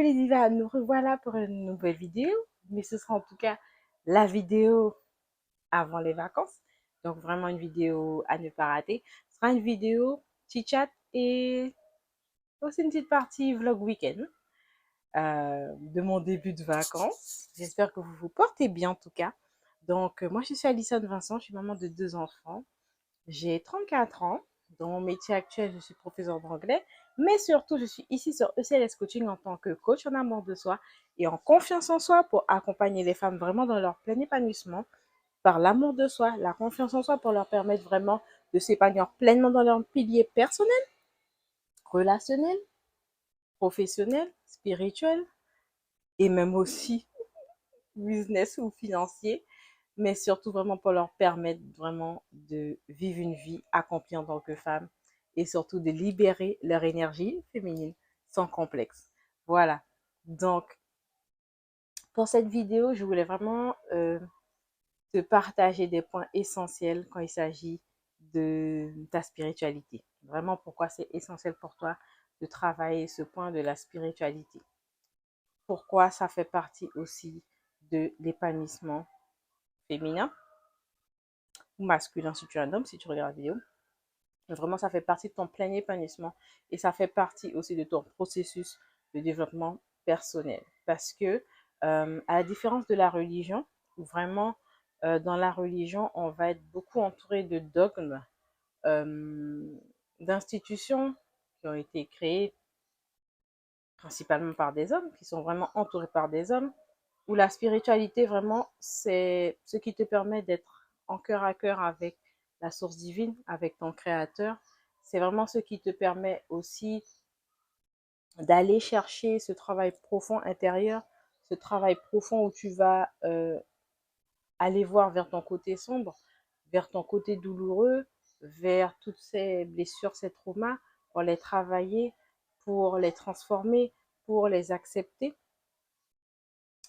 Allez Diva, nous revoilà pour une nouvelle vidéo, mais ce sera en tout cas la vidéo avant les vacances. Donc vraiment une vidéo à ne pas rater. Ce sera une vidéo chit-chat et aussi une petite partie vlog week-end de mon début de vacances. J'espère que vous vous portez bien en tout cas. Donc moi je suis Alison Vincent, je suis maman de deux enfants. J'ai 34 ans. Dans mon métier actuel, je suis professeure d'anglais, mais surtout, je suis ici sur ECLS Coaching en tant que coach en amour de soi et en confiance en soi pour accompagner les femmes vraiment dans leur plein épanouissement par l'amour de soi, la confiance en soi pour leur permettre vraiment de s'épanouir pleinement dans leurs piliers personnels, relationnels, professionnels, spirituels et même aussi business ou financier, mais surtout vraiment pour leur permettre vraiment de vivre une vie accomplie en tant que femme et surtout de libérer leur énergie féminine sans complexe. Voilà. Donc, pour cette vidéo, je voulais vraiment te partager des points essentiels quand il s'agit de ta spiritualité. Vraiment, pourquoi c'est essentiel pour toi de travailler ce point de la spiritualité. Pourquoi ça fait partie aussi de l'épanouissement féminin ou masculin si tu es un homme, si tu regardes la vidéo. Mais vraiment, ça fait partie de ton plein épanouissement et ça fait partie aussi de ton processus de développement personnel. Parce que, à la différence de la religion, où vraiment, dans la religion, on va être beaucoup entouré de dogmes, euh, d'institutions qui ont été créées principalement par des hommes, qui sont vraiment entourés par des hommes, où la spiritualité, vraiment, c'est ce qui te permet d'être en cœur à cœur avec la source divine, avec ton créateur. C'est vraiment ce qui te permet aussi d'aller chercher ce travail profond intérieur, ce travail profond où tu vas aller voir vers ton côté sombre, vers ton côté douloureux, vers toutes ces blessures, ces traumas, pour les travailler, pour les transformer, pour les accepter.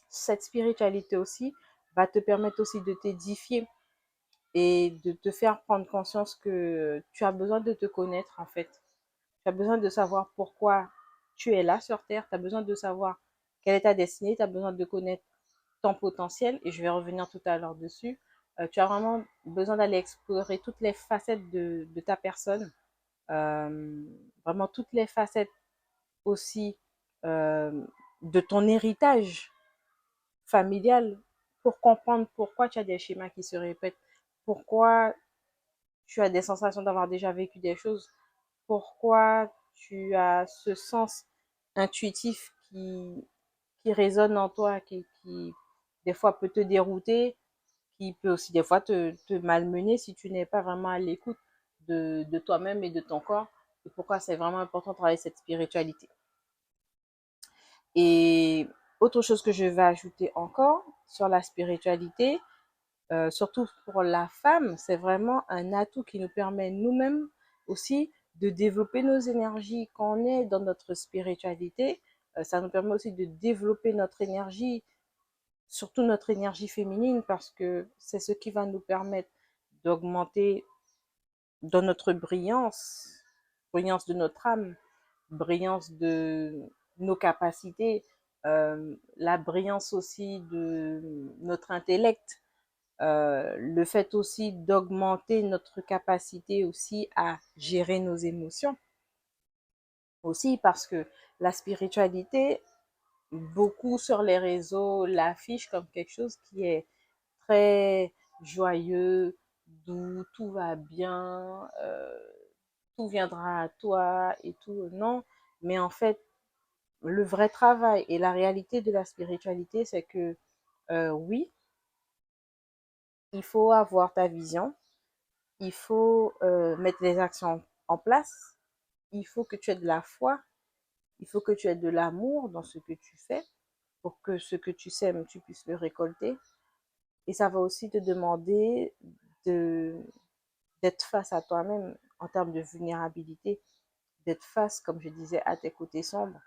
Cette spiritualité aussi va te permettre aussi de t'édifier et de te faire prendre conscience que tu as besoin de te connaître en fait. Tu as besoin de savoir pourquoi tu es là sur Terre, tu as besoin de savoir quelle est ta destinée, tu as besoin de connaître ton potentiel et je vais revenir tout à l'heure dessus. Tu as vraiment besoin d'aller explorer toutes les facettes de ta personne, euh, vraiment toutes les facettes aussi euh, de ton héritage familial pour comprendre pourquoi tu as des schémas qui se répètent, pourquoi tu as des sensations d'avoir déjà vécu des choses, pourquoi tu as ce sens intuitif qui résonne en toi, qui des fois peut te dérouter, qui peut aussi des fois te malmener si tu n'es pas vraiment à l'écoute de toi-même et de ton corps, et pourquoi c'est vraiment important de travailler cette spiritualité. Et autre chose que je vais ajouter encore sur la spiritualité, surtout pour la femme, c'est vraiment un atout qui nous permet nous-mêmes aussi de développer nos énergies. Quand on est dans notre spiritualité, ça nous permet aussi de développer notre énergie, surtout notre énergie féminine, parce que c'est ce qui va nous permettre d'augmenter dans notre brillance, brillance de notre âme, brillance de nos capacités, la brillance aussi de notre intellect, le fait aussi d'augmenter notre capacité aussi à gérer nos émotions. Aussi parce que la spiritualité, beaucoup sur les réseaux l'affichent comme quelque chose qui est très joyeux, d'où tout va bien, tout viendra à toi et tout. Non, mais en fait, le vrai travail et la réalité de la spiritualité, c'est que oui, il faut avoir ta vision, il faut mettre les actions en place, il faut que tu aies de la foi, il faut que tu aies de l'amour dans ce que tu fais pour que ce que tu sèmes, tu puisses le récolter. Et ça va aussi te demander de d'être face à toi-même en termes de vulnérabilité, d'être face, comme je disais, à tes côtés sombres,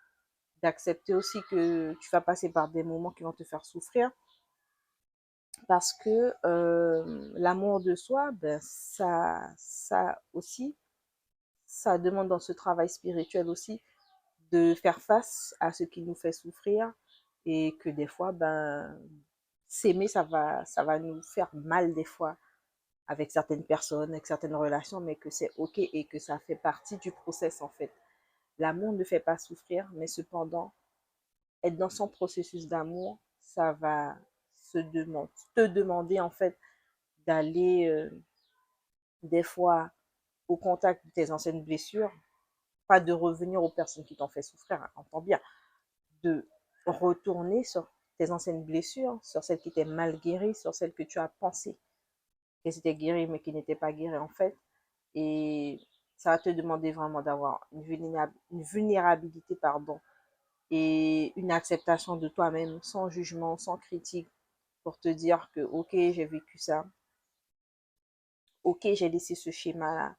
d'accepter aussi que tu vas passer par des moments qui vont te faire souffrir, parce que l'amour de soi, ben, ça aussi, ça demande dans ce travail spirituel aussi de faire face à ce qui nous fait souffrir et que des fois, ben, s'aimer, ça va nous faire mal des fois avec certaines personnes, avec certaines relations, mais que c'est OK et que ça fait partie du process en fait. L'amour ne fait pas souffrir, mais cependant, être dans son processus d'amour, ça va te demander en fait d'aller des fois au contact de tes anciennes blessures, pas de revenir aux personnes qui t'ont fait souffrir, hein, entends bien, de retourner sur tes anciennes blessures, sur celles qui étaient mal guéries, sur celles que tu as pensé qu'elles étaient guéries mais qui n'étaient pas guéries en fait. Et ça va te demander vraiment d'avoir une vulnérabilité, pardon, et une acceptation de toi-même sans jugement, sans critique, pour te dire que, ok, j'ai vécu ça, ok, j'ai laissé ce schéma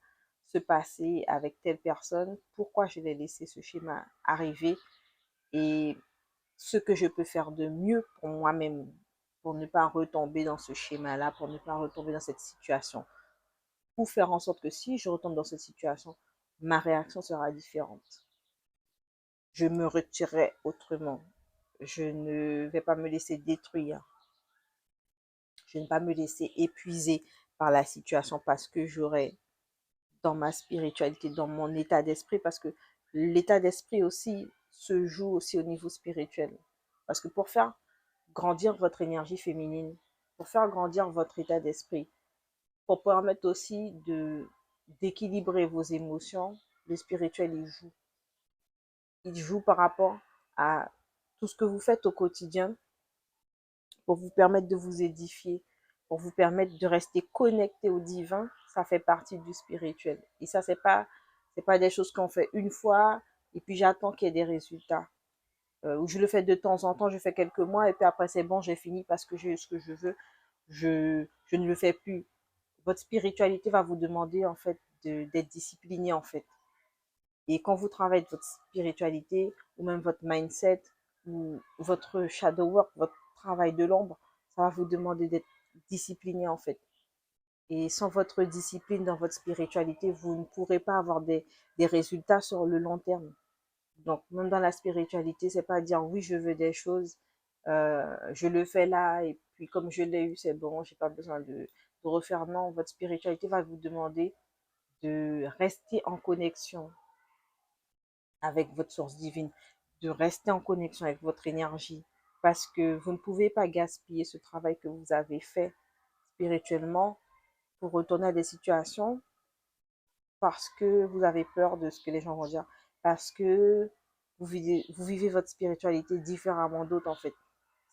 se passer avec telle personne, pourquoi je l'ai laissé ce schéma arriver et ce que je peux faire de mieux pour moi-même, pour ne pas retomber dans ce schéma-là, pour ne pas retomber dans cette situation, pour faire en sorte que si je retombe dans cette situation, ma réaction sera différente. Je me retirerai autrement. Je ne vais pas me laisser détruire. Je ne vais pas me laisser épuiser par la situation parce que j'aurai dans ma spiritualité, dans mon état d'esprit, parce que l'état d'esprit aussi se joue aussi au niveau spirituel. Parce que pour faire grandir votre énergie féminine, pour faire grandir votre état d'esprit, pour permettre aussi d'équilibrer vos émotions, le spirituel il joue. Il joue par rapport à tout ce que vous faites au quotidien pour vous permettre de vous édifier, pour vous permettre de rester connecté au divin. Ça fait partie du spirituel. Et ça, c'est pas des choses qu'on fait une fois et puis j'attends qu'il y ait des résultats. Ou je le fais de temps en temps, je fais quelques mois et puis après c'est bon, j'ai fini parce que j'ai ce que je veux. Je ne le fais plus. Votre spiritualité va vous demander en fait d'être discipliné en fait. Et quand vous travaillez votre spiritualité ou même votre mindset ou votre shadow work, votre travail de l'ombre, ça va vous demander d'être discipliné en fait. Et sans votre discipline dans votre spiritualité, vous ne pourrez pas avoir des résultats sur le long terme. Donc même dans la spiritualité, c'est pas dire oui, je veux des choses, je le fais là et puis comme je l'ai eu, c'est bon, j'ai pas besoin de refaire. Non, votre spiritualité va vous demander de rester en connexion avec votre source divine, de rester en connexion avec votre énergie, parce que vous ne pouvez pas gaspiller ce travail que vous avez fait spirituellement pour retourner à des situations parce que vous avez peur de ce que les gens vont dire, parce que vous vivez votre spiritualité différemment d'autres en fait.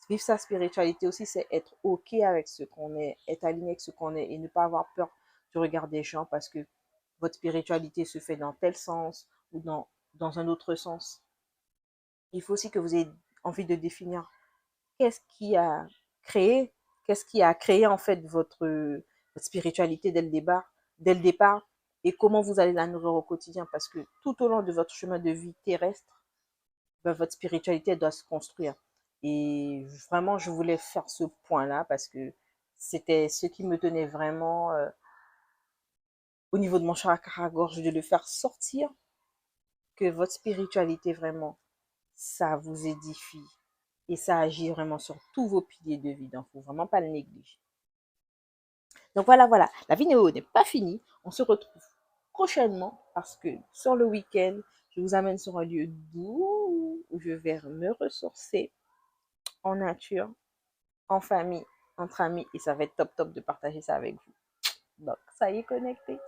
Vivre sa spiritualité aussi, c'est être OK avec ce qu'on est, être aligné avec ce qu'on est et ne pas avoir peur du regard des gens parce que votre spiritualité se fait dans tel sens ou dans un autre sens. Il faut aussi que vous ayez envie de définir qu'est-ce qui a créé, qu'est-ce qui a créé en fait votre spiritualité dès le départ et comment vous allez la nourrir au quotidien parce que tout au long de votre chemin de vie terrestre, ben, votre spiritualité doit se construire. Et vraiment, je voulais faire ce point-là parce que c'était ce qui me tenait vraiment au niveau de mon chakra-gorge de le faire sortir, que votre spiritualité vraiment, ça vous édifie et ça agit vraiment sur tous vos piliers de vie. Donc, il ne faut vraiment pas le négliger. Donc voilà, voilà, la vidéo n'est pas finie. On se retrouve prochainement parce que sur le week-end, je vous amène sur un lieu doux où je vais me ressourcer en nature, en famille, entre amis et ça va être top top de partager ça avec vous. Donc, ça y est connecté.